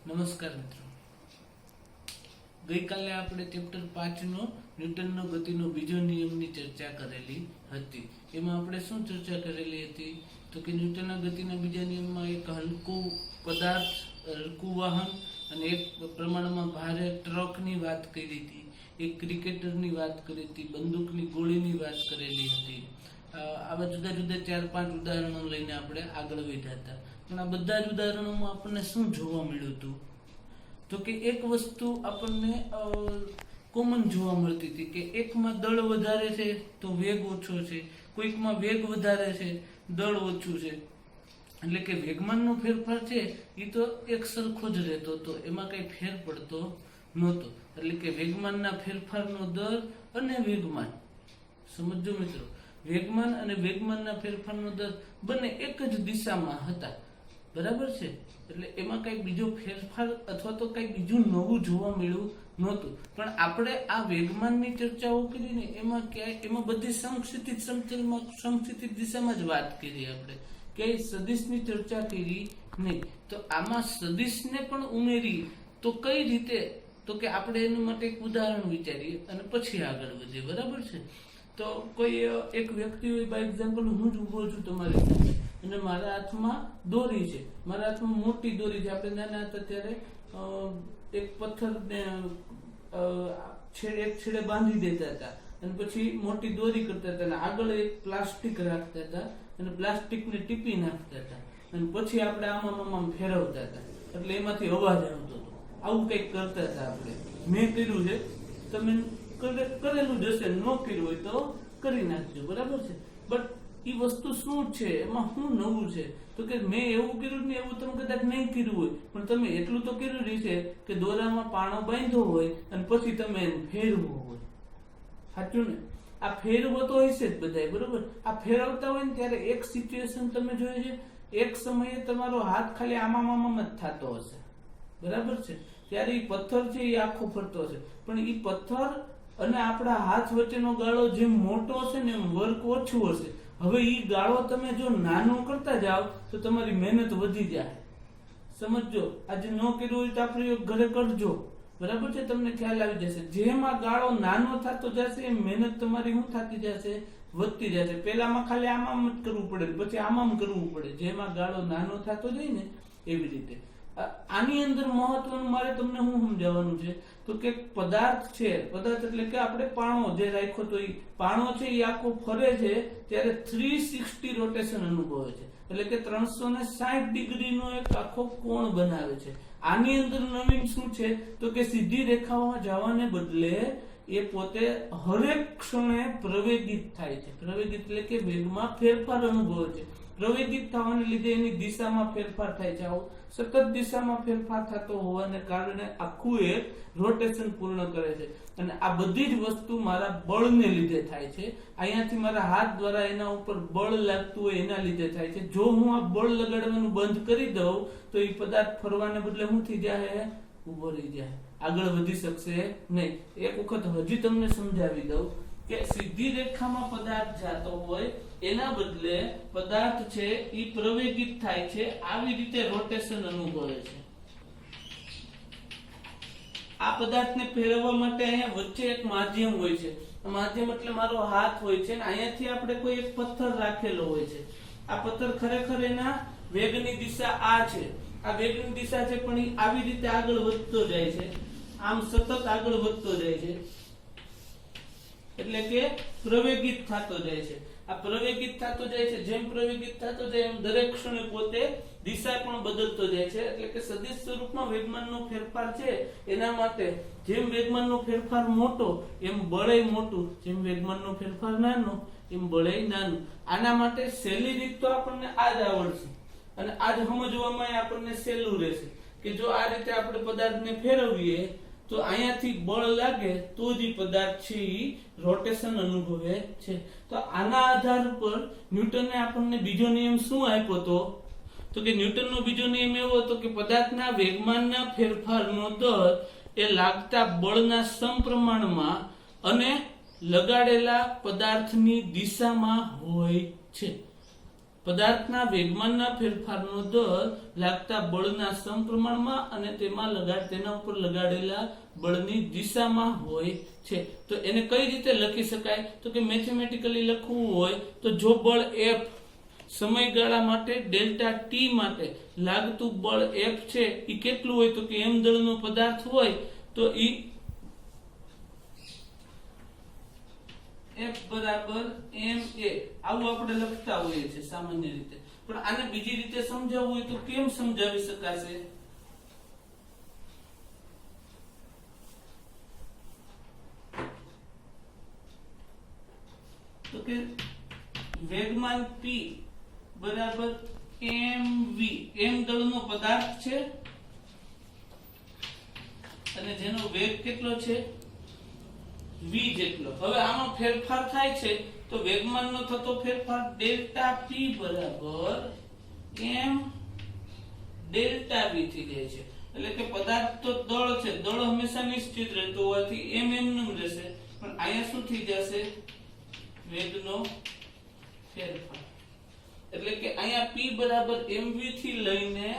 નમસ્કાર મિત્રો, ગઈકાલે આપણે ચેપ્ટર 5 નો ન્યૂટનનો ગતિનો બીજો નિયમની ચર્ચા કરેલી હતી. એમાં આપણે શું ચર્ચા કરેલી હતી તો કે ન્યૂટનના ગતિના બીજા નિયમમાં એક હલકું પદાર્થ, હલકું વાહન અને એક પ્રમાણમાં ભારે ટ્રકની વાત કરી હતી, એક ક્રિકેટરની વાત કરી હતી, બંદૂકની ગોળીની વાત કરેલી હતી. આવા જુદા જુદા 4-5 ઉદાહરણો લઈને આપણે આગળ વધ્યા હતા. પણ આ બધા જ ઉદાહરણોમાં આપણને શું જોવા મળ્યું હતું તો કે એક વસ્તુ આપણને કોમન જોવા મળતી હતી કે એકમાં દળ વધારે છે તો વેગ ઓછો છે, કોઈકમાં વેગ વધારે છે દળ ઓછું છે. એટલે કે વેગમાનનો ફેરફાર છે એ તો એક સરખો જ રહેતો હતો, એમાં કઈ ફેર પડતો નહોતો. એટલે કે વેગમાનના ફેરફારનો દર અને વેગમાન, સમજો મિત્રો, વેગમાન અને વેગમાનના ફેરફારનો દર બંને એક જ દિશામાં હતા, બરાબર છે. એટલે એમાં કઈ બીજો ફેરફાર અથવા તો કઈ બીજું નવું જોવા મળ્યું નહોતું. પણ આપણે આ વેગમાનની ચર્ચાઓ કરીને એમાં બધી સમક્ષિતિજ સમતલમાં સમક્ષિતિજ દિશામાં જ વાત કરી, આપણે કે સદિશની ચર્ચા કરી નહીં. તો આમાં સદિશને પણ ઉમેરી તો કઈ રીતે, તો કે આપણે એના માટે એક ઉદાહરણ વિચારીએ અને પછી આગળ વધીએ, બરાબર છે. તો કોઈ એક વ્યક્તિ હોય, બાય એક્ઝામ્પલ હું જ ઉભો છું તમારી સામે અને મારા હાથમાં દોરી છે, મારા હાથમાં મોટી દોરી છે. આપણે નાના હતા ત્યારે એક પથ્થરને એક છેડે બાંધી દેતા હતા અને પછી મોટી દોરી કરતા હતા અને આગળ એક પ્લાસ્ટિક રાખતા હતા અને પ્લાસ્ટિકને ટીપી નાખતા હતા અને પછી આપણે આમાં ફેરવતા હતા એટલે એમાંથી અવાજ આવતો હતો. આવું કંઈક કરતા હતા આપણે. મેં કર્યું છે, તમે કરેલું જ હશે, ન કર્યું હોય તો કરી નાખજો, બરાબર છે. બટ એ વસ્તુ શું છે, એમાં શું નવું છે તો કે મેં એવું કર્યું ને એવું તમે કદાચ નહીં કર્યું હોય, પણ તમે એટલું તો કર્યું છે કે દોરામાં પાણો બાંધ્યો હોય અને પછી તમે એને ફેરવો હોય, સાચું ને? આ ફેરવો તો હશે જ બધાય, બરોબર. આ ફેરવતા હોય ને ત્યારે એક સિચ્યુએશન તમે જોઈ છે, એક સમયે તમારો હાથ ખાલી આમાં જ થતો હશે, બરાબર છે. ત્યારે એ પથ્થર છે એ આખો ફરતો હશે, પણ એ પથ્થર અને આપણા હાથ વચ્ચેનો ગાળો જેમ મોટો હશે ને એમ વર્ક ઓછું હશે. હવે ઈ ગાળો તમે જો નાનો કરતા જાઓ તો તમારી મહેનત વધી જાય, સમજો. આજે ન કર્યું હોય તો આ પ્રયોગ ઘરે કરજો, બરાબર છે, તમને ખ્યાલ આવી જશે. જેમ આ ગાળો નાનો થતો જશે એમ મહેનત તમારી શું થતી જશે, વધતી જશે. પેલામાં ખાલી આમાં જ કરવું પડે, પછી આમાં કરવું પડે. જેમ આ ગાળો નાનો થતો જાય ને એવી રીતે. આની અંદર મહત્વનું મારે તમને શું સમજાવવાનું છે તો કે પદાર્થ છે, પદાર્થ એટલે કે આપણે પાણો જે રાખ્યો તો એ પાણો છે એ આખો ફરે છે ત્યારે 360 રોટેશન અનુભવે છે, એટલે કે 360 ડિગ્રીનો એક આખો કોણ બનાવે છે. આની અંદર નવીન શું છે તો કે સીધી રેખાઓમાં જવાને બદલે એ પોતે હરેક ક્ષણે પ્રવેગિત થાય છે. પ્રવેગિત એટલે કે વેગમાં ફેરફાર અનુભવે છે. પ્રવેગિત થવાને લીધે એની દિશામાં ફેરફાર થાય છે. આવો સતત દિશામાં ફેરફાર થતો હોવાને કારણે આખું એક રોટેશન પૂર્ણ કરે છે. અને આ બધી જ વસ્તુ મારા બળને લીધે થાય છે. અહીંયાથી મારા હાથ દ્વારા એના ઉપર બળ લાગતું હોય એના લીધે થાય છે. જો હું આ બળ લગાડવાનું બંધ કરી દઉં તો એ પદાર્થ ફરવાને બદલે શું થઈ જાય, ઉભો રહી જાય, આગળ વધી શકશે નહીં. એક વખત હજી તમને સમજાવી દઉં કે સીધી રેખામાં પદાર્થ જાતો હોય એના બદલે પદાર્થ છે એ પ્રવેગિત થાય છે, આવી રીતે રોટેશન અનુભવે છે. આ પદાર્થને ફેરવવા માટે અહીંયા વચ્ચે એક માધ્યમ હોય છે. માધ્યમ એટલે મારો હાથ હોય છે ને અહીંયાથી આપણે કોઈ એક પથ્થર રાખેલો હોય છે. આ પથ્થર ખરેખર એના વેગની દિશા આ છે, આ વેગની દિશા છે, પણ એ આવી રીતે આગળ વધતો જાય છે, આમ સતત આગળ વધતો જાય છે, એટલે કે પ્રવેગિત થતો જાય છે. આ પ્રવેગિત થતો જાય છે, જેમ પ્રવેગિત થતો જાય એમ દરેક ક્ષણે પોતે દિશા પણ બદલતો જાય છે. એટલે કે સદિશ સ્વરૂપમાં વેગમાનનો ફેરફાર છે એના માટે જેમ વેગમાનનો ફેરફાર મોટો એમ બળય મોટું, જેમ વેગમાનનો ફેરફાર નાનો એમ બળય નાનું. આના માટે સહેલી રીત તો આપણને આ જ આવડશે અને આ જ સમજવામાં આપણને સહેલું રહેશે કે જો આ રીતે આપણે પદાર્થને ફેરવીએ તો અહીંયાથી બળ લાગે તો જ પદાર્થ છે એ રોટેશન અનુભવે છે. તો આના આધાર પર ન્યૂટને આપણને બીજો નિયમ શું આપ્યો હતો તો કે ન્યૂટનનો બીજો નિયમ એવો હતો કે પદાર્થના વેગમાનના ફેરફારનો દર એ લાગતા બળના સમપ્રમાણમાં અને લગાડેલા પદાર્થની દિશામાં હોય છે. પદાર્થના વેગમાનના ફેરફારનો દર લાગતા બળના સમપ્રમાણમાં અને તેના ઉપર લગાડેલા બળની દિશામાં હોય છે. તો એને કઈ રીતે લખી શકાય? તો કે મેથેમેટિકલી લખવું હોય તો જો બળ F સમયગાળા માટે ડેલ્ટા ટી માટે લાગતું બળ F છે એ કેટલું હોય? તો કે m દળનો પદાર્થ હોય તો એ F બરાબર ma આવું આપણે લખતા હોઈએ છીએ સામાન્ય રીતે. પણ આને બીજી રીતે સમજાવવું હોય તો કેમ સમજાવી શકાશે? તો કે વેગમાન p બરાબર mv m દળનો પદાર્થ છે અને જેનો વેગ કેટલો છે? v જેટલો. હવે આમાં ફેરફાર થાય છે તો વેગમાનનો થતો ફેરફાર ડેલ્ટા p બરાબર m ડેલ્ટા v થઈ જાય છે. એટલે કે પદાર્થ તો દળ છે, દળ હંમેશા નિશ્ચિત રહેતો હોવાથી m નું રહેશે, પણ અહીંયા શું થઈ જશે? વેગનો ફેરફાર. એટલે કે અહીંયા p બરાબર mv થી લઈને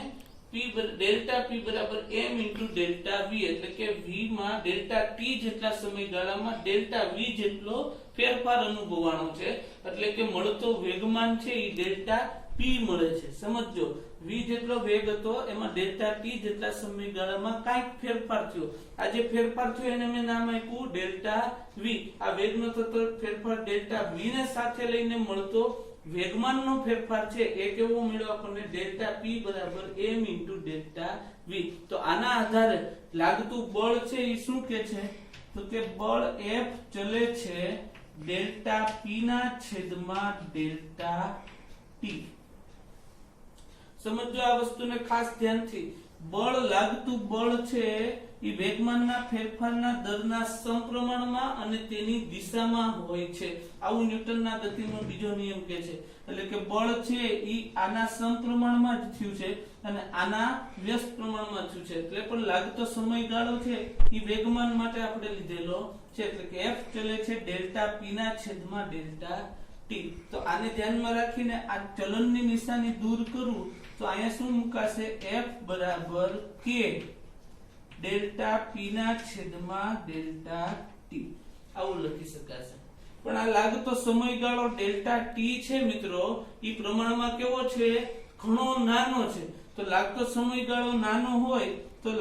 ડેલ્ટા p બરાબર m ઇન્ટુ ડેલ્ટા v, એટલે કે v માં ડેલ્ટા t જેટલા સમયગાળામાં ડેલ્ટા v જેટલો ફેરફાર અનુભવવાનો છે. એટલે કે મળતો વેગમાન છે એ ડેલ્ટા p મળે છે. સમજો, v જેટલો વેગ હતો એમાં ડેલ્ટા t જેટલા સમયગાળામાં કાંઈક ફેરફાર થયો. આ જે ફેરફાર થયો એને મેં નામ આપ્યું ડેલ્ટા v. આ વેગનો થતો ફેરફાર ડેલ્ટા v ને સાથે લઈને મળતો વેગમાનનો ફેરફાર છે એ કેવો મળ્યો આપણને? ડેલ્ટા p બરાબર m ઇન્ટુ ડેલ્ટા v. તો આના આધારે લાગતું બળ છે એ શું કે છે? તો કે બળ F ચલે છે ડેલ્ટા p ના છેદમાં ડેલ્ટા t. સમજો આ વસ્તુને ખાસ ધ્યાનથી. બળ લાગતું બળ છે એ વેગમાનના ફેરફારના દરના સમપ્રમાણમાં અને તેની દિશામાં હોય છે. આવું ન્યૂટનના ગતિનો બીજો નિયમ કહે છે. એટલે કે બળ છે એ આના સમપ્રમાણમાં જ થયું છે અને આના વ્યસ્ત પ્રમાણમાં થયું છે. એટલે પણ લાગતો સમયગાળો છે એ વેગમાન માટે આપણે લીધેલો છે. એટલે કે F ચલે છે ડેલ્ટા p ના છેદમાં ડેલ્ટા t. તો આને ધ્યાનમાં રાખીને આ ચલનની નિશાની દૂર કરું તો અહીંયા શું મુકાશે? F બરાબર k ડેલ્ટા p ના છેદમાં ડેલ્ટા t આવું લખી શકાશે. પણ આ લાગતો સમયગાળો ડેલ્ટા t છે મિત્રો, એ પ્રમાણમાં કેવો છે? ઘણો નાનો છે. તો લાગતો સમયગાળો નાનો હોય તો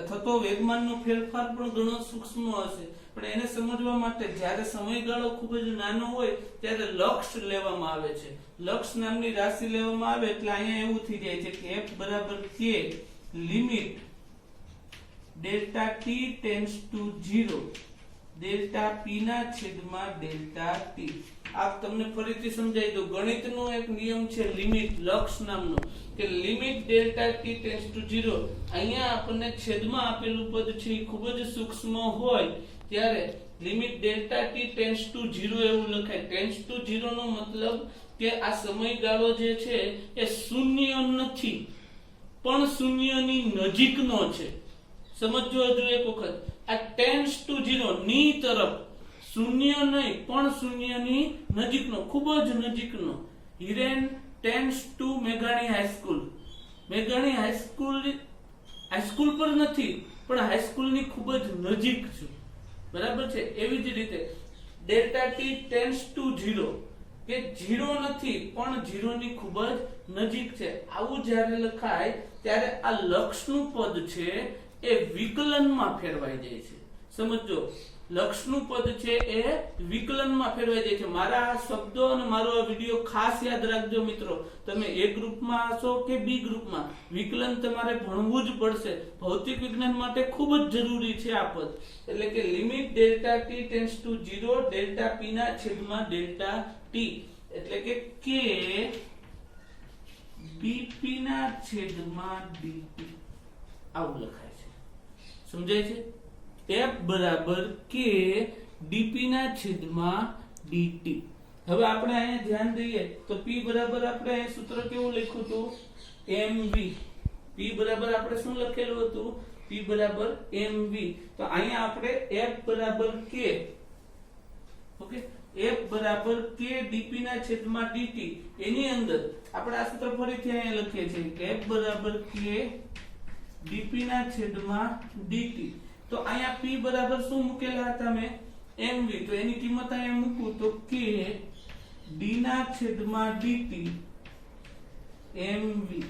થતો વેગમાનનો ફેરફાર પણ ઘણો સૂક્ષ્મ હશે. પણ એને સમજવા માટે જ્યારે સમયગાળો ખૂબ જ નાનો હોય ત્યારે લક્ષ લેવામાં આવે છે. લક્ષ નામની રાશિ લેવામાં આવે એટલે અહીંયા એવું થઈ જાય છે કે f બરાબર k limit delta t tends to 0 delta p ના છેદમાં ડેલ્ટા t. આ તમને ફરીથી સમજાવી દઉં. ગણિતનો એક નિયમ છે લિમિટ લક્ષ નામનો, કે limit delta t tends to 0. અહીંયા આપણને છેદમાં આપેલું પદ છે એ ખૂબ જ સૂક્ષ્મ હોય ત્યારે limit delta t tends to 0 એવું લખાય. ટેન્ડ્સ ટુ 0 નો મતલબ કે આ સમયગાળો જે છે એ શૂન્ય નથી પણ શૂન્યની નજીકનો છે. સમજો હજુ એક વખત, આ ટેન્ડ્સ ટુ 0 ની તરફ, શૂન્ય નહીં પણ શૂન્યની નજીકનો, ખૂબ જ નજીકનો. હિરેન ટેન્ડ્સ ટુ મેઘાણી હાઈસ્કૂલ. મેઘાણી હાઈસ્કૂલ પર નથી પણ હાઈસ્કૂલની ખૂબ જ નજીક છે. બરાબર છે? એવી જ રીતે ડેલ્ટા t ટેન્ડ્સ ટુ 0 કે 0 નથી પણ 0 ની ખૂબ જ નજીક છે. આવું જ્યારે લખાય ત્યારે આ લક્ષનું પદ છે એ વિકલનમાં ફેરવાઈ જાય છે. સમજો, લક્ષનું પદ છે એ વિકલનમાં ફેરવાઈ જાય છે. મારા આ શબ્દો અને મારો આ વિડિયો ખાસ યાદ રાખજો મિત્રો. તમે એ ગ્રુપમાં હશો કે બી ગ્રુપમાં, વિકલન તમારે ભણવું જ પડશે. ભૌતિક વિજ્ઞાન માટે ખૂબ જ જરૂરી છે આ પદ. એટલે કે limit delta t tends to 0 delta p ના છેદમાં ડેલ્ટા t, એટલે કે k dp ના છેદમાં dt આવું લખાય છે. સમજાય છે? f બરાબર k dp ના છેદમાં dt. હવે આપણે અહીંયા ધ્યાન દઈએ તો p બરાબર આપણે અહીંયા સૂત્ર કેવું લખ્યું હતું? mv. p બરાબર આપણે શું લખેલું હતું? p બરાબર mv. તો અહીંયા આપણે f બરાબર k, ઓકે, F બરાબર k dp ના છેદમાં dt એની અંદર આપણે આ સૂત્ર ફરીથી અહીંયા લખીએ છીએ કે F બરાબર k dp ના છેદમાં dt તો અહીંયા p બરાબર શું મૂકેલા હતા મેં mv તો એની કિંમત અહીંયા મૂકું તો k d ના છેદમાં dt mv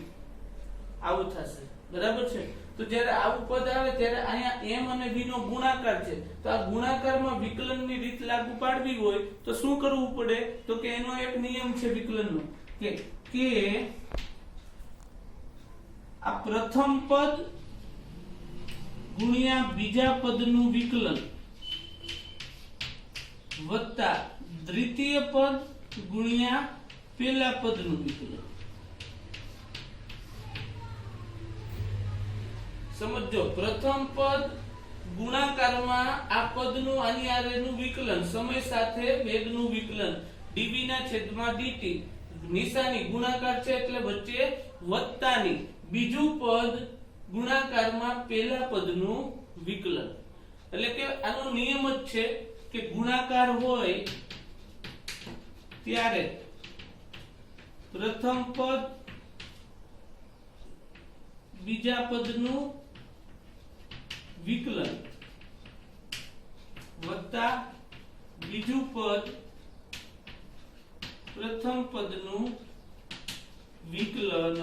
આવું થશે બરાબર છે તો જ્યારે આવું પદ આવે ત્યારે અહીંયા m અને v નો ગુણાકાર છે તો આ ગુણાકારમાં વિકલનની રીત લાગુ પાડવી હોય તો શું કરવું પડે તો કે એનો એક નિયમ છે વિકલનનો કે આ પ્રથમ પદ ગુણ્યા બીજા પદનું વિકલન વત્તા દ્વિતીય પદ ગુણ્યા પહેલા પદનું વિકલન સમજો પ્રથમ પદ ગુણાકારમાં આ પદનું આની આરેનું વિકલન સમય સાથે વેગનું વિકલન dv ના છેદમાં dt નિશાની ગુણાકાર છે એટલે વચ્ચે વત્તાની બીજું પદ ગુણાકારમાં પહેલા પદનું વિકલન એટલે કે આનો નિયમ જ છે કે ગુણાકાર હોય ત્યારે પ્રથમ પદ બીજા પદનું વિકલન વત્તા બીજું પદ પ્રથમ પદનું વિકલન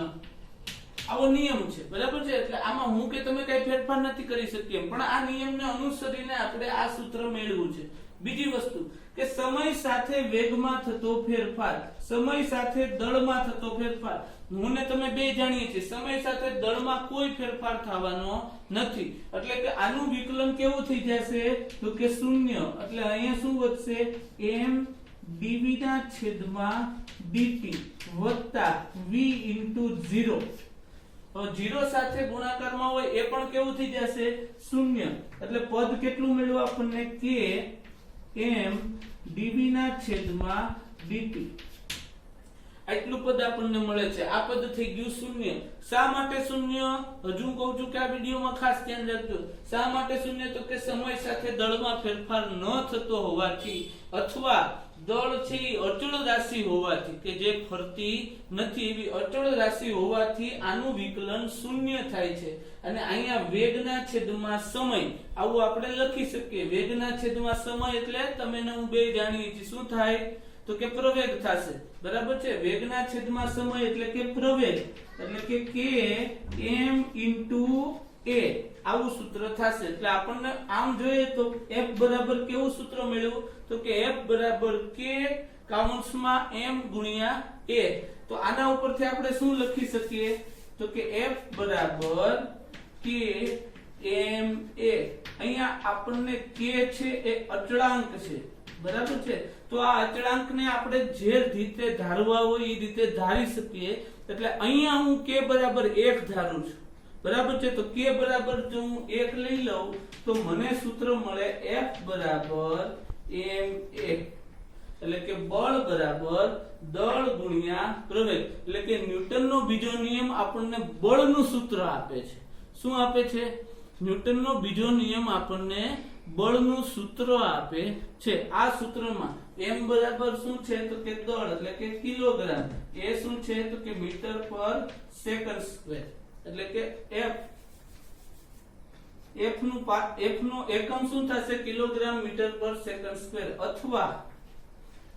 આવો નિયમ છે બરાબર છે એટલે આમાં હું કે તમે કઈ ફેરફાર નથી કરી શકીએ પણ આ નિયમને અનુસરીને આપણે આ સૂત્ર મેળવવું છે બીજી વસ્તુ કે સમય સાથે વેગમાં થતો ફેરફાર સમય સાથે દળમાં થતો ફેરફાર હું ને તમે બે જાણીએ છીએ સમય સાથે દળમાં કોઈ ફેરફાર થવાનો નથી એટલે કે આનું વિકલન કેવું થઈ જશે તો કે 0 એટલે અહીંયા શું વધશે m dv ના છેદમાં dt વત્તા v 0 0 સાથે ગુણાકારમાં હોય એ પણ કેવું થઈ જશે 0 એટલે પદ કેટલું મેળવ્યું આપણને k m dv ના છેદમાં dt આટલું પદ આપણને મળે છે આ પદ થઈ ગયું 0 શા માટે 0 હજુ કહું છું કે આ વિડિયોમાં ખાસ ધ્યાન રાખજો શા માટે 0 તો કે સમય સાથે દળમાં ફેરફાર ન થતો હોવાથી અથવા દળ છે અચળ રાશિ હોવાથી કે જે ફરતી નથી એવી અચળ રાશિ હોવાથી આનું વિકલન 0 થાય છે અને અહીંયા વેગના છેદમાં સમય આવું આપણે લખી શકીએ વેગના છેદમાં સમય એટલે તમે ને હું બે જાણીએ છીએ શું થાય તો કે પ્રવેગ થશે બરાબર છે વેગના છેદમાં સમય એટલે કે પ્રવેગ એટલે કે k m a આવું સૂત્ર થશે એટલે આપણને આમ જોઈએ તો f બરાબર કેવું સૂત્ર મળ્યું તો કે f બરાબર k કૌંસમાં m ગુણ્યા a તો આના ઉપરથી આપણે શું લખી શકીએ તો કે f બરાબર k m a અહીંયા આપણને k છે એ અચળાંક છે બરાબર છે તો આ અચળાંકને આપણે જે રીતે ધારવા હોય એ રીતે ધારી શકીએ એટલે અહીંયા હું k બરાબર 1 ધારું છું બરાબર છે તો k બરાબર જો હું 1 લઈ લઉં તો મને સૂત્ર મળે f બરાબર ma એટલે કે બળ બરાબર દળ ગુણ્યા પ્રવેગ એટલે કે ન્યૂટનનો બીજો નિયમ આપણને બળનું સૂત્ર આપે છે શું આપે છે ન્યૂટનનો બીજો નિયમ આપણને બળનું સૂત્ર આપે છે આ સૂત્રમાં m બરાબર શું છે તો કે દળ એટલે કે કિલોગ્રામ a શું છે તો કે મીટર પર સેકન્ડ સ્ક્વેર એટલે કે f નો એકમ શું થશે કિલોગ્રામ મીટર પર સેકન્ડ સ્ક્વેર અથવા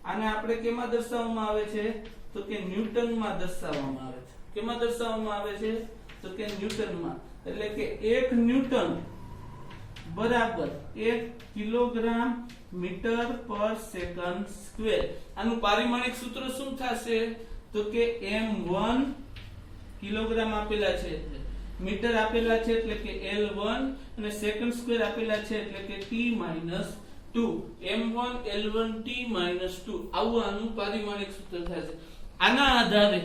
આને આપણે કેમાં દર્શાવવામાં આવે છે તો કે ન્યૂટનમાં દર્શાવવામાં આવે છે કેમાં દર્શાવવામાં આવે છે તો કે ન્યૂટનમાં એટલે કે 1 ન્યૂટન બરાબર 1 કિલોગ્રામ મીટર પર સેકન્ડ સ્ક્વેર આનું પારિમાણિક સૂત્ર શું થશે તો કે m1 કિલોગ્રામ આપેલા છે એટલે મીટર આપેલા છે એટલે કે L1 અને સેકન્ડ સ્ક્વેર આપેલા છે એટલે કે T-2 m1 L1 T-2 આવું આનું પારિમાણિક સૂત્ર થશે આના આધારે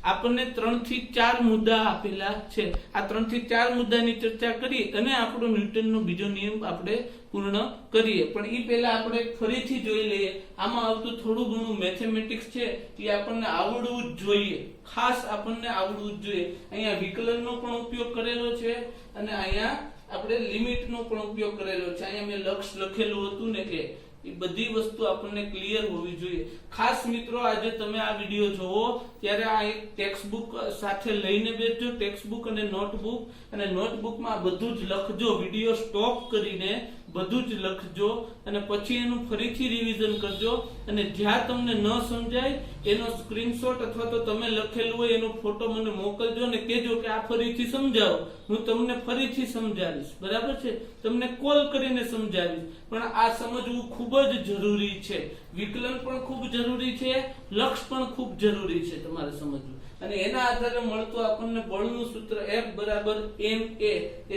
આપણને 3 થી 4 મુદ્દા આપેલા છે આ 3 થી 4 મુદ્દાની ચર્ચા કરી અને આપણો ન્યૂટનનો બીજો નિયમ આપણે પૂર્ણ કરીએ પણ ઈ પહેલા આપણે ફરીથી જોઈ લઈએ આમાં આવતું થોડું ઘણું મેથેમેટિક્સ છે એ આપણને આવડવું જ જોઈએ ખાસ આપણને આવડવું જ જોઈએ અહીંયા વિકલનનો પણ ઉપયોગ કરેલો છે અને અહીંયા આપણે લિમિટનો પણ ઉપયોગ કરેલો છે અહીંયા મેં લક્ષ લખેલું હતું ને કે એ બધી વસ્તુ આપણને ક્લિયર હોવી જોઈએ. ખાસ મિત્રો આજે તમે આ વિડિયો જોવો ત્યારે આ એક ટેક્સ્ટ બુક સાથે લઈને બેસજો, ટેક્સ્ટ બુક અને નોટબુક, અને નોટબુકમાં બધું જ લખજો, વિડિયો સ્ટોપ કરીને બધું જ લખજો અને પછી એનું ફરીથી રિવિઝન કરજો. અને જ્યાં તમને ન સમજાય એનો સ્ક્રીનશોટ અથવા તો તમે લખેલું હોય એનો ફોટો મને મોકલજો અને કહેજો કે આ ફરીથી સમજાવો, હું તમને ફરીથી સમજાવીશ. બરાબર છે? તમને કોલ કરીને સમજાવીશ. પણ આ સમજવું ખૂબ જ જરૂરી છે. વિકલન પણ ખૂબ જરૂરી છે, લક્ષ પણ ખૂબ જરૂરી છે તમારે સમજવું. અને એના આધારે મળતું આપણને બળનું સૂત્ર F બરાબર ma, કે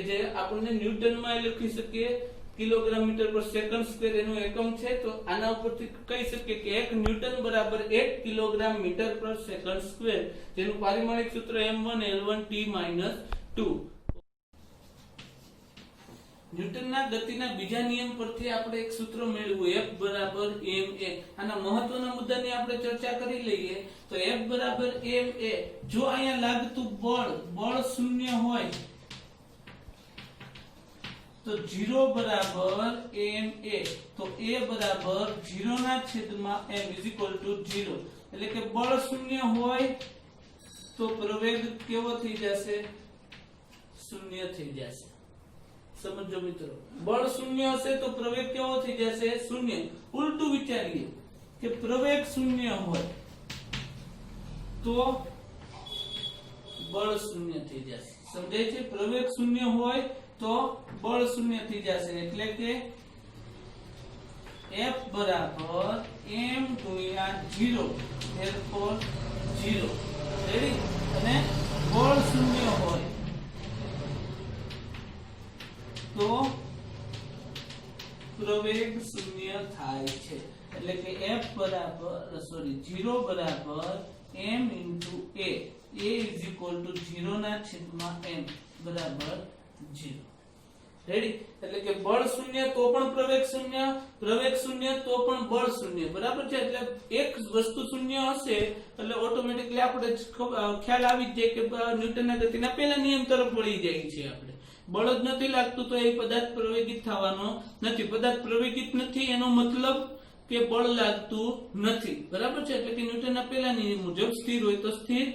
જે આપણને ન્યૂટનમાં લખી શકીએ, કિલોગ્રામ મીટર પર સેકન્ડ સ્ક્વેર એનું એકમ છે. તો આના ઉપરથી કહી શકીએ કે 1 ન્યૂટન બરાબર 1 કિલોગ્રામ મીટર પર સેકન્ડ સ્ક્વેર, જેનું પારિમાણિક સૂત્ર m1 L1 T - 2. ન્યૂટનના ગતિના બીજા નિયમ પરથી આપણે એક સૂત્ર મેળવ્યું F બરાબર ma. આના મહત્વના મુદ્દાની આપણે ચર્ચા કરી લઈએ. તો F બરાબર ma, જો અહીંયા લાગતું બળ શૂન્ય હોય તો 0 બરાબર ma, તો a બરાબર 0 ના છેદમાં m = 0. એટલે કે બળ શૂન્ય હોય તો પ્રવેગ કેવો થઈ જશે? શૂન્ય થઈ જશે. સમજો મિત્રો, બળ શૂન્ય હશે તો પ્રવેગ કેવો થઈ જશે? શૂન્ય. ઉલટું વિચારીએ કે પ્રવેગ શૂન્ય હોય તો બળ શૂન્ય થઈ જશે. સમજાય છે? પ્રવેગ શૂન્ય હોય તો બળ શૂન્ય થઈ જશે. એટલે કે F બરાબર m ગુણ્યા 0, therefore 0. રેડી? અને બળ શૂન્ય હોય તો પ્રવેગ શૂન્ય થાય છે. એટલે કે F બરાબર 0 બરાબર m * a = 0 ના છેદમાં m બરાબર 0. રેડી? એટલે કે બળ શૂન્ય તો પણ પ્રવેગ શૂન્ય, પ્રવેગ શૂન્ય તો પણ બળ શૂન્ય. બરાબર છે? એટલે એક વસ્તુ શૂન્ય હશે એટલે ઓટોમેટિકલી આપણે ખ્યાલ આવી જાય કે ન્યૂટનના ગતિના પહેલા નિયમ તરફ વળી જાય છે. આપણે બળ જ નથી લાગતું તો એ પદાર્થ પ્રવેગિત થવાનો નથી. પદાર્થ પ્રવેગિત નથી એનો મતલબ કે બળ લાગતું નથી. બરાબર છે? એટલે કે ન્યૂટનના પહેલા નિયમ મુજબ સ્થિર હોય તો સ્થિર,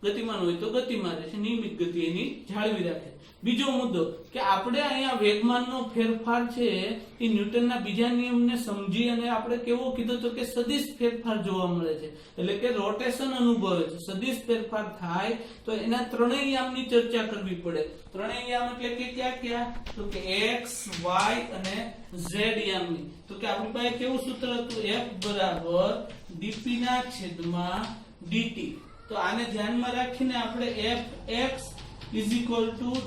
ગતિમાન હોય તો ગતિમાન રહે છે, નિયમિત ગતિ એની જાળવી રાખે. બીજો મુદ્દો કે આપણે અહીંયા વેગમાનનો ફેરફાર છે એ ન્યૂટનના બીજા નિયમને સમજી અને આપણે કેવો કીધો તો કે સદિશ ફેરફાર જોવા મળે છે. એટલે કે રોટેશન અનુભવે છે. સદિશ ફેરફાર થાય તો એના ત્રણેય યામની ચર્ચા કરવી પડે. ત્રણેય યામ એટલે કે ક્યાં ક્યાં? તો કે x, y અને z યામની. તો કે આપણી પાસે કેવું સૂત્ર હતું? F બરાબર dp ના છેદમાં dt. તો આને ધ્યાનમાં રાખીને આપણે fx =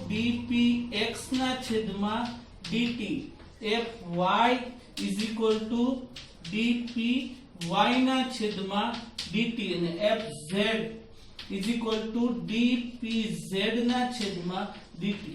dpx ના છેદમાં dt, fy = dpy ના છેદમાં dt અને fz = dpz ના છેદમાં dt.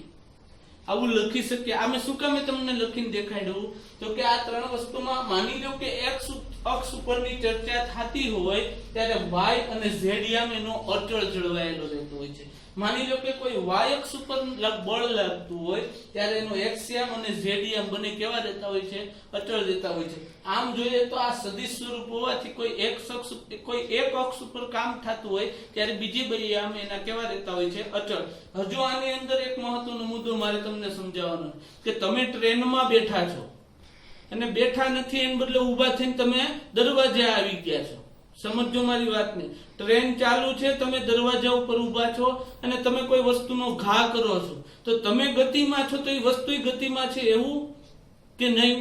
આવું લખી શકીએ. આ મેં શું કામ તમને લખીને દેખાડ્યું? તો કે આ ત્રણ વસ્તુમાં માની લો કે x અક્ષ ઉપરની ચર્ચા થતી હોય ત્યારે y અને z યામ એનો અચળ જળવાયેલો રહેતો હોય છે. માની લો કે કોઈ y અક્ષ ઉપર બળ લાગતું હોય ત્યારે એનો x યામ અને z યામ બંને કેવા રહેતા હોય છે? અચળ રહેતા હોય છે. આમ જોઈએ તો આ સદિશ સ્વરૂપ હોવાથી કોઈ એક અક્ષ ઉપર કામ થતું હોય ત્યારે બીજી બે યામ એના કેવા રહેતા હોય છે? અચળ. હજુ આની અંદર એક મહત્વનો મુદ્દો મારે તમને સમજાવવાનો કે તમે ટ્રેનમાં બેઠા છો અને બેઠા નથી એને બદલે ઊભા થઈને તમે દરવાજે આવી ગયા છો. સમજો મારી વાતને. ટ્રેન ચાલુ છે, તમે દરવાજા ઉપર ઊભા છો અને તમે કોઈ વસ્તુનો ઘા કરો છો તો તમે ગતિમાં છો તો એ વસ્તુ ગતિમાં છે એવું કે નહીં?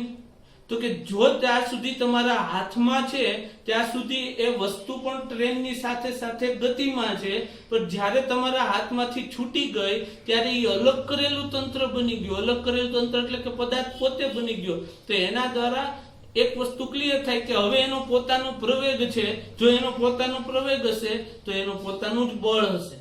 તો કે જો ત્યાં સુધી તમારા હાથમાં છે ત્યાં સુધી એ વસ્તુ પણ ટ્રેનની સાથે સાથે ગતિમાં છે, પણ જ્યારે તમારા હાથમાંથી છૂટી ગઈ ત્યારે એ અલગ કરેલું તંત્ર બની ગયું. અલગ કરેલું તંત્ર એટલે કે પદાર્થ પોતે બની ગયો. તો એના દ્વારા એક વસ્તુ ક્લિયર થાય કે હવે એનો પોતાનો પ્રવેગ છે. જો એનો પોતાનો પ્રવેગ હશે તો એનો પોતાનું જ બળ હશે.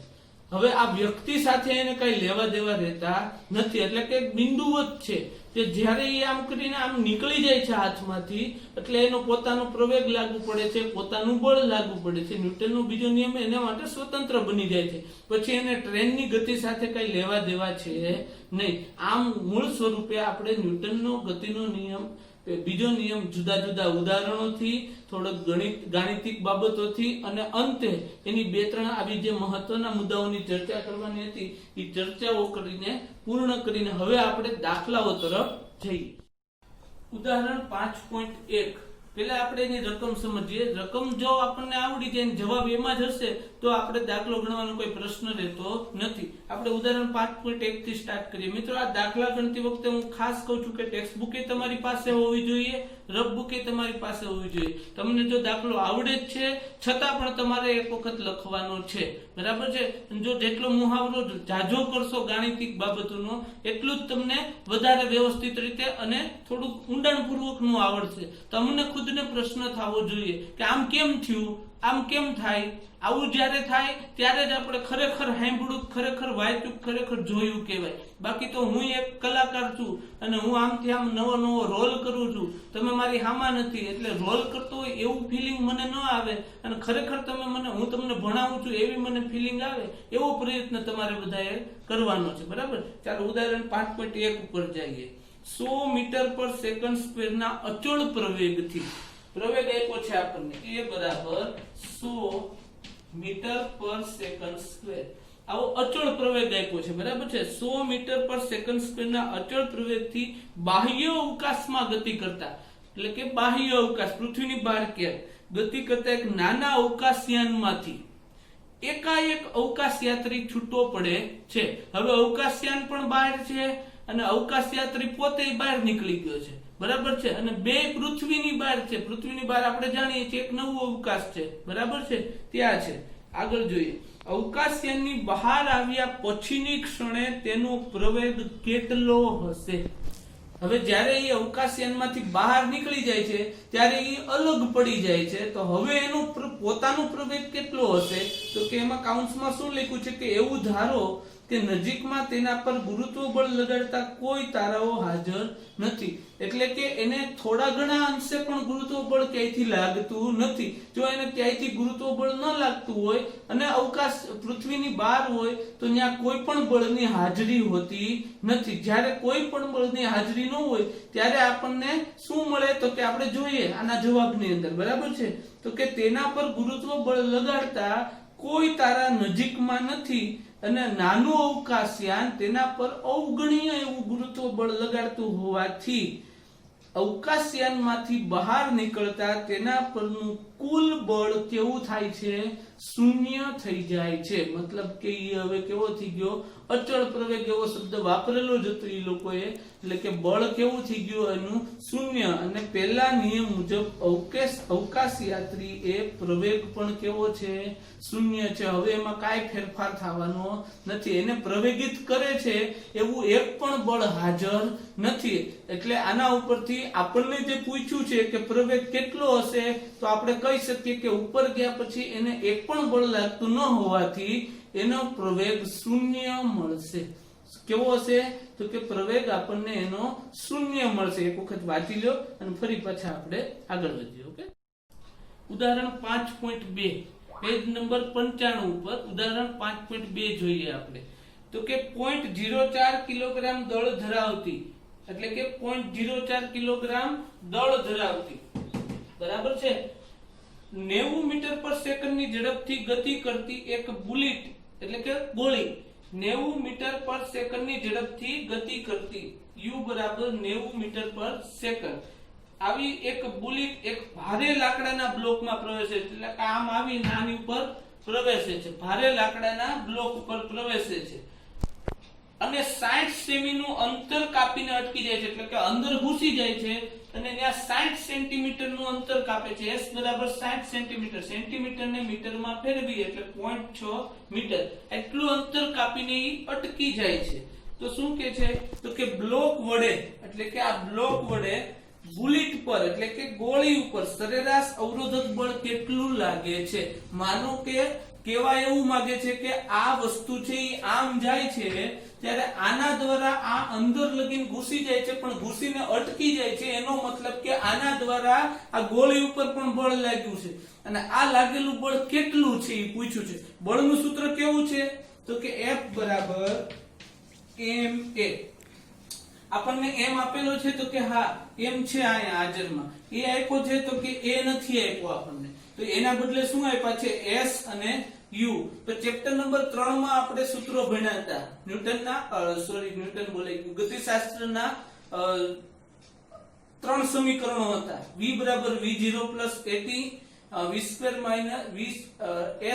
હવે આ વ્યક્તિ સાથે એને કઈ લેવા દેવા રહેતા નથી. એટલે કે બિંદુવત છે કે જ્યારે એ આમ કરીને આમ નીકળી જાય છે હાથમાંથી એટલે એનો પોતાનો પ્રવેગ લાગુ પડે છે, પોતાનું બળ લાગુ પડે છે. ન્યૂટનનો બીજો નિયમ એના માટે સ્વતંત્ર બની જાય છે. પછી એને ટ્રેનની ગતિ સાથે કઈ લેવા દેવા છે નહીં. આમ મૂળ સ્વરૂપે આપણે ન્યૂટનનો ગતિનો નિયમ બીજો નિયમ જુદા જુદા ઉદાહરણોથી, થોડોક ગાણિતિક બાબતોથી અને અંતે એની 2-3 આવી જે મહત્વના મુદ્દાઓની ચર્ચા કરવાની હતી એ ચર્ચાઓ કરીને પૂર્ણ કરીને હવે આપણે દાખલાઓ તરફ જઈએ. ઉદાહરણ 5.1 પેલા આપણે એની રકમ સમજીએ. રકમ જો આપણને આવડી જાય જવાબ એમાં જ હશે તો આપણે દાખલો ગણવાનો કોઈ પ્રશ્ન રહેતો નથી. આપણે ઉદાહરણ 5.1 થી સ્ટાર્ટ કરીએ. મિત્રો, આ દાખલા ગણતી વખતે હું ખાસ કહું છું કે ટેક્સ્ટ બુક તમારી પાસે હોવી જોઈએ, રફ બુક તમારી પાસે હોવી જોઈએ. તમને જો દાખલો આવડે જ છે છતાં પણ તમારે એક વખત લખવાનો છે, બરાબર છે. જો જેટલો મુહાવરો જાજો કરશો ગાણિતિક બાબતોનો એટલું જ તમને વધારે વ્યવસ્થિત રીતે અને થોડુંક ઊંડાણપૂર્વકનું આવડશે. તમને ખુદને પ્રશ્ન થવો જોઈએ કે આમ કેમ થયું, આમ કેમ થાય. આવું જ્યારે થાય ત્યારે જ આપણે ખરેખર સાંભળ્યું, ખરેખર વાંચ્યું, ખરેખર જોયું કહેવાય. બાકી તો હું એક કલાકાર છું અને હું આમથી આમ નવો નવો રોલ કરું છું, તમે મારી હામાં નથી એટલે રોલ કરતો હોય એવું ફિલિંગ મને ન આવે અને ખરેખર હું તમને ભણાવું છું એવી મને ફિલિંગ આવે એવો પ્રયત્ન તમારે બધાએ કરવાનો છે, બરાબર. ચાલો ઉદાહરણ 5.1 ઉપર જઈએ. 100 મીટર પર સેકન્ડ સ્ક્વેર ના અચળ પ્રવેગથી પ્રવેગ આપ્યો છે આપણને એ બરાબર 100 મીટર પર સેકન્ડ સ્ક્વેર. આવો અચળ પ્રવેગ આપ્યો છે, બરાબર છે. 100 મીટર પર સેકન્ડ સ્ક્વેર ના અચળ પ્રવેગથી બાહ્ય અવકાશમાં ગતિ કરતા, એટલે કે બાહ્ય અવકાશ પૃથ્વીની બહાર ક્યાંક ગતિ કરતા એક નાના અવકાશયાનમાંથી એકાએક અવકાશયાત્રી છૂટો પડે છે. હવે અવકાશયાન પણ બહાર છે અને અવકાશયાત્રી પોતે બહાર નીકળી ગયો છે, બરાબર છે. અને બે પૃથ્વીની બહાર છે. પૃથ્વીની બહાર આપણે જાણીએ છીએ એક નવું અવકાશ છે, બરાબર છે, ત્યાં છે. આગળ જોઈએ. અવકાશયાનની બહાર આવ્યા પછીની ક્ષણે તેનો પ્રવેગ કેટલો હશે. હવે જ્યારે એ અવકાશયાનમાંથી બહાર નીકળી જાય છે ત્યારે એ અલગ પડી જાય છે, તો હવે એનો પોતાનો પ્રવેગ કેટલો હશે તો કે એમાં કાઉન્સમાં શું લખ્યું છે કે એવું ધારો કે નજીકમાં તેના પર ગુરુત્વ બળ લગાડતા કોઈ તારાઓ હાજર નથી. એટલે કે એને થોડા ઘણા અંશે પણ ગુરુત્વ બળ ક્યાંયથી લાગતું નથી. જો એને ક્યાંયથી ગુરુત્વ બળ ન લાગતું હોય અને અવકાશ પૃથ્વીની બહાર હોય તો ત્યાં કોઈ પણ બળની હાજરી હોતી નથી. જ્યારે કોઈ પણ બળની હાજરી ન હોય ત્યારે આપણને શું મળે તો કે આપણે જોઈએ આના જવાબની અંદર, બરાબર છે. તો કે તેના પર ગુરુત્વ બળ લગાડતા કોઈ તારા નજીકમાં નથી અને નાનું અવકાશયાન તેના પર અવગણ્ય એવું ગુરુત્વ બળ લગાડતું હોવાથી અવકાશયાનમાંથી બહાર નીકળતા તેના પરનું કુલ બળ કેવું થાય છે? શૂન્ય થઈ જાય છે. મતલબ કે એ હવે કેવો થઈ ગયો? અચળ પ્રવેગ એવો શબ્દ વાપરેલો જ હતો એ લોકોએ, એટલે કે બળ કેવું થઈ ગયું એનું? શૂન્ય. અને પહેલા નિયમ મુજબ અવકાશયાત્રી એ પ્રવેગ પણ કેવો છે? શૂન્ય છે. હવે એમાં કાંઈ ફેરફાર થવાનો નથી. એને પ્રવેગિત કરે છે એવું એક પણ બળ હાજર નથી. એટલે આના ઉપરથી આપણને જે પૂછ્યું છે કે પ્રવેગ કેટલો હશે તો આપણે કહી શકીએ કે ઉપર ગયા પછી એને એક પણ બળ લાગતું ન હોવાથી એનો પ્રવેગ શૂન્ય મળશે. કેવો હશે તો કે પ્રવેગ આપણને એનો શૂન્ય મળશે. એક વખત વાંચી લો અને ફરી પાછા આપણે આગળ વધીએ. ઓકે. ઉદાહરણ 5.2 પેજ નંબર 95 ઉપર ઉદાહરણ 5.2 જોઈએ આપણે. તો કે 0.04 કિલોગ્રામ દળ ધરાવતી, એટલે કે 0.04 કિલોગ્રામ દળ ધરાવતી, બરાબર છે, 90 મીટર પર સેકન્ડની ઝડપથી ગતિ કરતી એક બુલેટ, એટલે કે ગોળી 90 મીટર પર સેકન્ડની ઝડપથી ગતિ કરતી u બરાબર 90 મીટર પર સેકન્ડ આવી એક બુલેટ એક ભારે લાકડાના બ્લોકમાં પ્રવેશે, એટલે કે આમ આવી નાની ઉપર પ્રવેશે છે, ભારે લાકડાના બ્લોક ઉપર પ્રવેશે છે અને 60 સેમી નું અંતર કાપીને અટકી જાય છે, એટલે કે અંદર ઘૂસી જાય છે અને ત્યાં 60 સેન્ટીમીટર નું અંતર કાપે છે. s બરાબર 60 સેન્ટીમીટર, સેન્ટીમીટર ને મીટરમાં ફેરવીએ એટલે 0.6 મીટર એટલું અંતર કાપીને અટકી જાય છે. તો શું કે છે તો કે બ્લોક વડે, એટલે કે આ બ્લોક વડે બુલેટ પર, એટલે કે ગોળી ઉપર સરેરાશ અવરોધક બળ કેટલું લાગે છે? માનો કે કેવા એવું માંગે છે કે આ વસ્તુ છે એ આમ જાય છે ત્યારે આના દ્વારા આ અંદર લગીને ઘૂસી જાય છે પણ ઘૂસીને અટકી જાય છે. એનો મતલબ કે આના દ્વારા આ ગોળી ઉપર પણ બળ લાગ્યું છે અને આ લાગેલું બળ કેટલું છે એ પૂછ્યું છે. બળનું સૂત્ર કેવું છે તો કે F બરાબર ma. આપણને એમ આપેલો છે તો કે હા એમ છે અહીંયા હાજરમાં, એ આપ્યો છે તો કે એ નથી આપ્યો આપણને, તો એના બદલે શું આપ્યા છે s અને u. તો ચેપ્ટર નંબર 3 માં આપણે સૂત્રો ભણ્યા હતા ન્યૂટન બોલે ગતિશાસ્ત્રના 3 સમીકરણો હતા. v બરાબર v0 plus at, v square minus v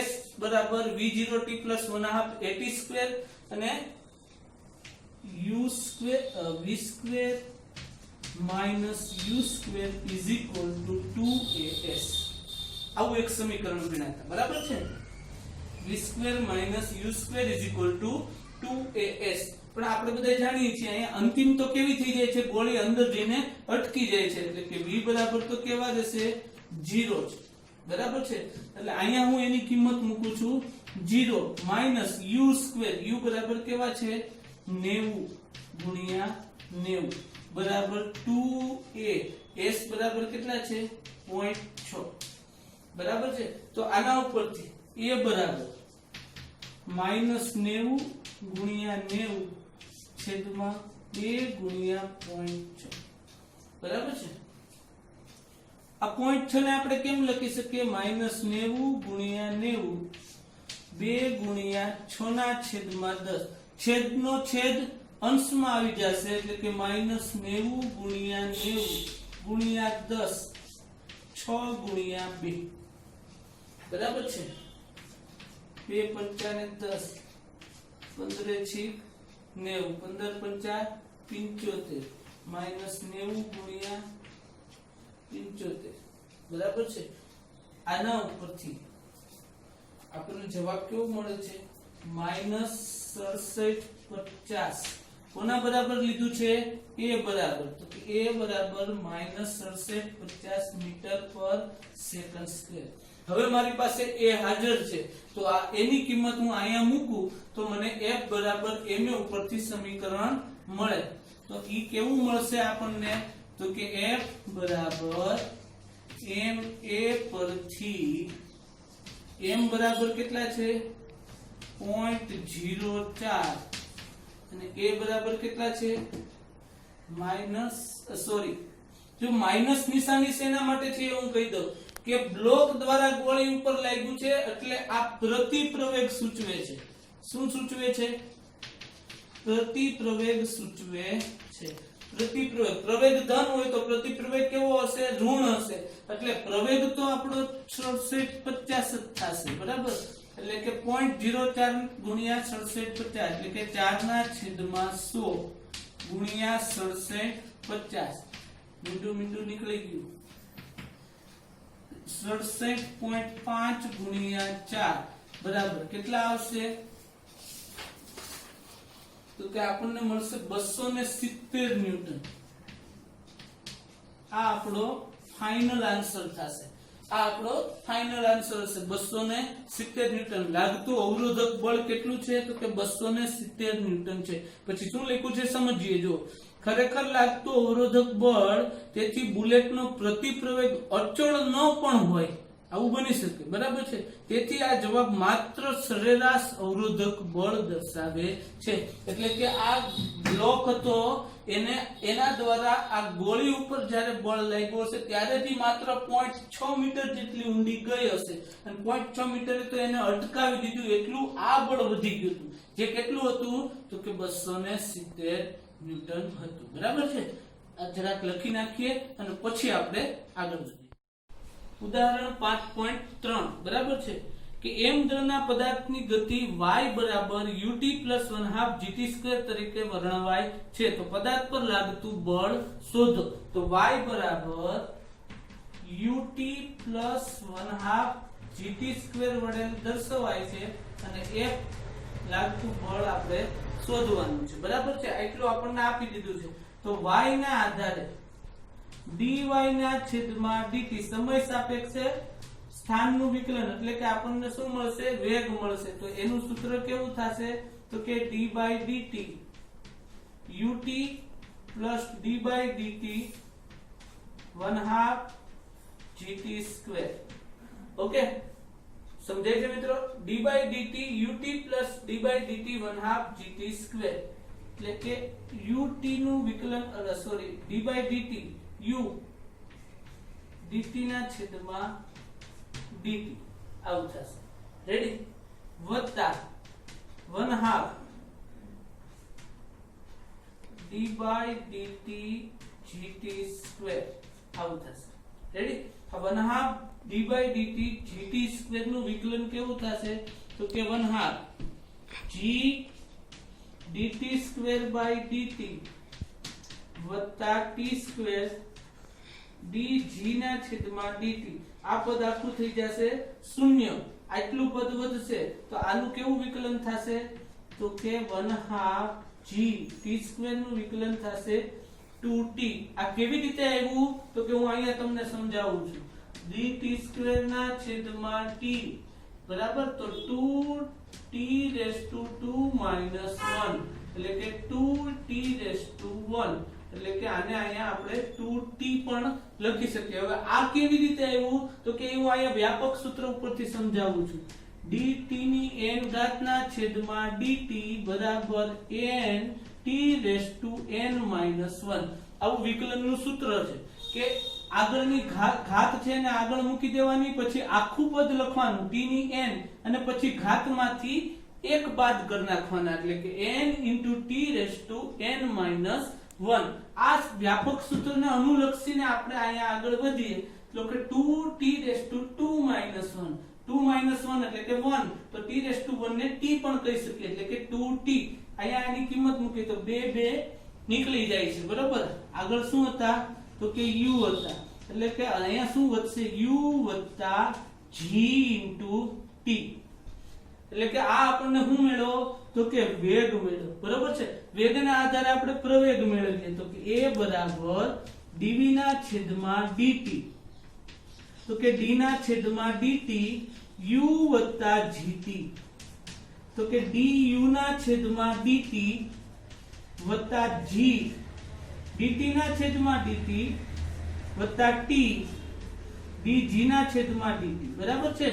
s બરાબર v0t પ્લસ 1/2 at સ્ક્વેર અને u square v square minus u square is equal to 2as. આવું એક સમીકરણ ભણ્યા હતા, બરાબર છે. v square minus u square is equal to 2as. પણ આપણે બધા જાણીએ છીએ અહીંયા અંતિમ તો કેવી થઈ જાય છે, ગોળી અંદર જઈને અટકી જાય છે, એટલે કે v બરાબર તો કેવા જશે 0 છે, બરાબર છે. એટલે અહીંયા હું એની કિંમત મૂકું છું 0 માઈનસ u સ્ક્વેર, u બરાબર કેવા છે 90 ગુણ્યા 90 બરાબર 2a, s બરાબર કેટલા છે 0.6, બરાબર છે. તો આના ઉપરથી a બરાબર માઈનસ 90 ગુણ્યા 90 છેદમાં 2 ગુણ્યા 0.6, બરાબર છે. આ 0.6 ને આપણે કેમ લખી શકીએ માઈનસ 90 ગુણ્યા 90 2 ગુણ્યા 6 ના છેદમાં 10, છેદનો છેદ અંશમાં આવી જશે એટલે કે માઈનસ 90 ગુણ્યા 90 ગુણ્યા 10 6 ગુણ્યા 2, બરાબર છે. 2 પંચા ને 10, 15 છીક 90, 15 પંચા 75 માઈનસ 90 ગુણ્યા 75, બરાબર છે. આના ઉપરથી આપણને જવાબ કેવો મળે છે માઈનસ 6750. કોના બરાબર લીધું છે a બરાબર, તો કે a બરાબર માઈનસ 6750 મીટર પર સેકન્ડ સ્ક્વેર. હવે મારી પાસે a હાજર છે તો આ એની કિંમત હું અહીંયા મૂકું તો મને f બરાબર ma ઉપરથી સમીકરણ મળે. તો ઈ કેવું મળશે આપણને, તો કે f બરાબર ma પરથી m બરાબર કેટલા છે 0.04 અને a બરાબર કેટલા છે માઈનસ, સોરી જો માઈનસ નિશાની શેના માટે છે હું કહી દઉં કે બ્લોક દ્વારા ગોળી ઉપર લાગ્યું છે એટલે આ પ્રતિપ્રવેગ સૂચવે છે. શું સૂચવે છે પ્રતિપ્રવેગ સૂચવે છે. પ્રતિપ્રવેગ, પ્રવેગ ધન હોય તો પ્રતિપ્રવેગ કેવો હશે ઋણ હશે, એટલે પ્રવેગ તો આપણો 6750 જ થશે, બરાબર. એટલે કે 0.04 ગુણ્યા 6750 એટલે કે 4 ના છેદમાં 100 ગુણ્યા 6750, મીંડું નીકળી ગયું 67.5 ગુણ્યા 4 બરાબર કેટલા આવશે, તો કે આપણને મળશે 270 ન્યૂટન. આ આપણો ફાઇનલ આન્સર થશે. આ આપણો ફાઇનલ આન્સર હશે 270 ન્યૂટન. લાગતું અવરોધક બળ કેટલું છે તો કે 270 ન્યૂટન છે. પછી શું લખ્યું છે સમજીએ. જો ખરેખર લાગતું અવરોધક બળ, તેથી બુલેટનો પ્રતિપ્રવેગ અચળ ન પણ હોય, આવું બની શકે, બરાબર છે. તેથી આ જવાબ માત્ર સરેરાશ અવરોધક બળ દર્શાવે છે. એટલે કે આ બ્લોક હતો એના દ્વારા આ ગોળી ઉપર જ્યારે બળ લાગ્યો હશે ત્યારેથી માત્ર 0.6 મીટર જેટલી ઊંડી ગઈ હશે અને 0.6 મીટરે તો એને અટકાવી દીધું, એટલું આ બળ વધી ગયું હતું. જે કેટલું હતું તો કે 270 ન્યૂટન હતું, બરાબર છે. આ જરાક લખી નાખીએ અને પછી આપણે આગળ વધીએ. ઉદાહરણ 5.3 બરાબર છે કે m દળના પદાર્થની ગતિ y બરાબર ut + 1/2 gt² તરીકે વર્ણવાય છે. તો પદાર્થ પર લાગતું બળ શોધો. તો y બરાબર ut + 1/2 gt² વડે દર્શાવાય છે અને f લાગતું બળ આપણે શોધવાનું છે, બરાબર છે. આટલું આપણને આપી દીધું છે. તો y ના આધારે dy ના છેદમાં dt સમય સાપેક્ષે સ્થાનનું વિકલન એટલે કે આપણને શું મળશે વેગ મળશે. તો એનું સૂત્ર કેવું થશે તો કે d/dt ut + d/dt 1/2 gt². Okay, સમજાય છે મિત્રો? d/dt ut + d/dt 1/2 gt². એટલે કે ut નું વિકલન sorry d by dt u dt ના છેદમાં dt આવું થશે રેડી વત્તા 1/2 d by dt gt square આવું થશે રેડી આ 1/2 d by dt gt square નું વિકલન કેવું થશે તો કે 1/2 g dt square by dt વત્તા t સ્ક્વેર dg ના છેદમાં dt આ પદ આખું થઈ જશે શૂન્ય આટલું પદ વધશે તો આનું કેવું વિકલન થશે તો કે 1/2 g t સ્ક્વેર નું વિકલન થશે 2t આ કેવી રીતે આવ્યું તો કે હું અહીંયા તમને સમજાવું છું dt સ્ક્વેર ના છેદમાં t બરાબર તો 2t raised to 2 minus 1 એટલે કે 2t raised to 1 એટલે કે આને અહીંયા આપણે 2t પણ લખી શકીએ હવે આ કેવી રીતે આવ્યું તો કે હું અહીંયા વ્યાપક સૂત્ર ઉપરથી સમજાવું છું dt ની n ઘાત ના છેદમાં dt બરાબર n t raised to n minus 1 આવું વિકલનનું સૂત્ર છે કે આગળની ઘાત છે ને આગળ મૂકી દેવાની પછી આખું પદ લખવાનું t ની n અને પછી ઘાતમાંથી એક બાદ કરી નાખવાના એટલે કે n t raised to n minus 1 આ વ્યાપક સૂત્રને અનુલક્ષીને આપણે અહીંયા આગળ વધીએ તો કે 2t raised to 2 minus 1 2 minus 1 એટલે કે 1 તો t raised to 1 ને t પણ કહી શકીએ એટલે કે 2t અહીંયા આની કિંમત મૂકીએ તો 2 નીકળી જાય છે બરોબર આગળ શું હતા તો કે u હતા એટલે કે અહીંયા શું વધશે u g t એટલે કે આ આપણને શું મેળવો તો કે વેગ મેળવો બરોબર છે વેગના આધારે આપણે પ્રવેગ મેળવીએ તો કે a બરાબર dv ના છેદમાં dt તો કે d ના છેદમાં dt u gt તો કે du ના છેદમાં dt g dt ના છેદમાં dt t dg ના છેદમાં dt બરાબર છે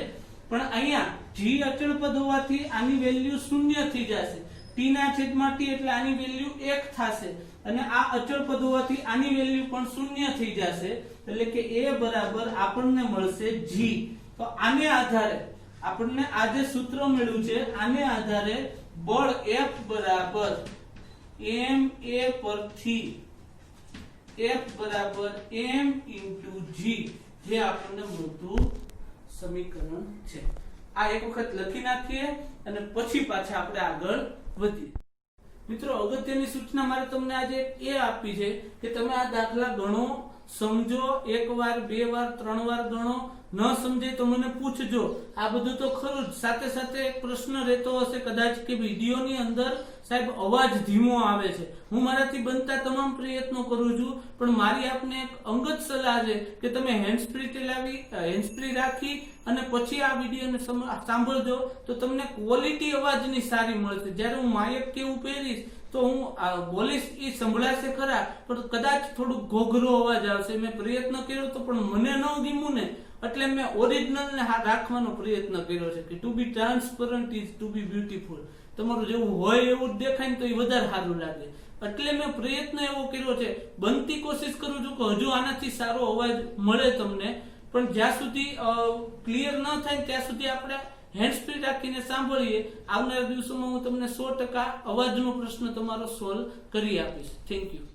પણ અહીંયા g અચળ પદ હોવાથી આની વેલ્યુ શૂન્ય થઈ જશે t ના છેદમાં t એટલે આની વેલ્યુ 1 થશે અને આ અચળ પદ હોવાથી આની વેલ્યુ પણ શૂન્ય થઈ જશે એટલે કે a બરાબર આપણને મળશે g તો આને આધારે આપણને આ જે સૂત્ર મળ્યું છે આને આધારે બળ F બરાબર ma પરથી F બરાબર m * g જે આપણને મળતું સમીકરણ છે આ એક વખત લખી નાખીએ અને પછી પાછા આપણે આગળ વધીએ મિત્રો અગત્યની સૂચના મારે તમને આજે એ આપી છે કે તમે આ દાખલા ગણો સમજો એક વાર બે વાર ત્રણ વાર ગણો ન સમજે તો મને પૂછજો આ બધું તો ખરું જ સાથે સાથે એક પ્રશ્ન રહેતો હશે કદાચ કે વિડિયોની અંદર સાહેબ અવાજ ધીમો આવે છે હું મારાથી બનતા તમામ પ્રયત્નો કરું છું પણ મારી આપને એક અંગત સલાહ છે કે તમે હેન્ડ્સફ્રી રાખી અને પછી આ વિડિયોને સાંભળજો તો તમને ક્વોલિટી અવાજની સારી મળશે જ્યારે હું માઇક કેવું પહેરીશ તો હું બોલીશ એ સંભળાશે ખરા પણ કદાચ થોડું ઘોઘરો અવાજ આવશે મેં પ્રયત્ન કર્યો તો પણ મને ન ગમ્યું ને એટલે મેં ઓરિજિનલ ને રાખવાનો પ્રયત્ન કર્યો છે કે to be transparent is to be beautiful તમારું જેવું હોય એવું જ દેખાય ને તો એ વધારે સારું લાગે એટલે મેં પ્રયત્ન એવો કર્યો છે બનતી કોશિશ કરું છું કે હજુ આનાથી સારો અવાજ મળે તમને પણ જ્યાં સુધી ક્લિયર ન થાય ત્યાં સુધી આપણે હેન્ડ્સફ્રી રાખીને સાંભળીએ આવનારા દિવસોમાં હું તમને 100% અવાજનો પ્રશ્ન તમારો સોલ્વ કરી આપીશ થેન્ક યુ